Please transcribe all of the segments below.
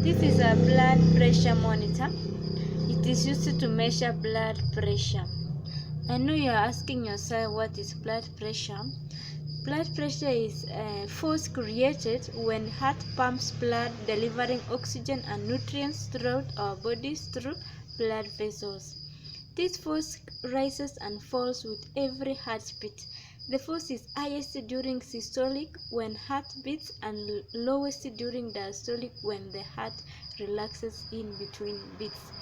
This is a blood pressure monitor. It is used to measure blood pressure. I know you are asking yourself, what is blood pressure? Blood pressure is a force created when heart pumps blood, delivering oxygen and nutrients throughout our bodies through blood vessels. This force rises and falls with every heartbeat. The force is highest during systolic, when heart beats, and lowest during diastolic, when the heart relaxes in between beats.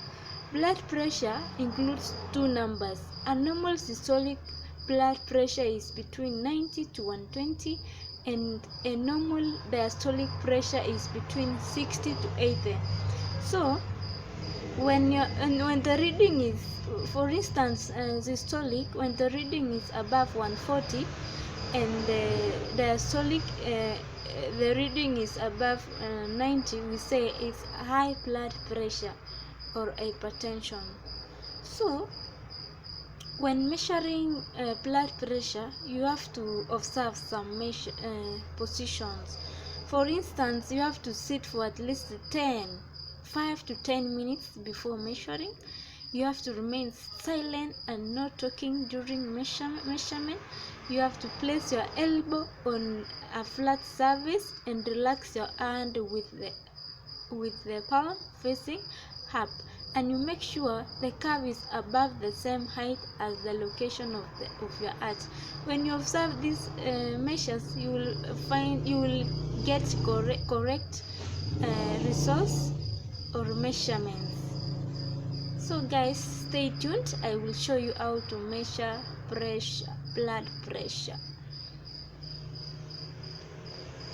Blood pressure includes two numbers. A normal systolic blood pressure is between 90 to 120, and a normal diastolic pressure is between 60 to 80. So when the reading is, for instance, systolic, when the reading is above 140 and the diastolic the reading is above 90, we say it's high blood pressure or hypertension. So when measuring blood pressure, you have to observe some positions. For instance, you have to sit for at least 5 to 10 minutes before measuring. You have to remain silent and not talking during measurement. You have to place your elbow on a flat surface and relax your hand with the palm facing up, and you make sure the curve is above the same height as the location of your heart. When you observe these measures, you will get correct results or measurements. So guys, stay tuned. I will show you how to measure blood pressure.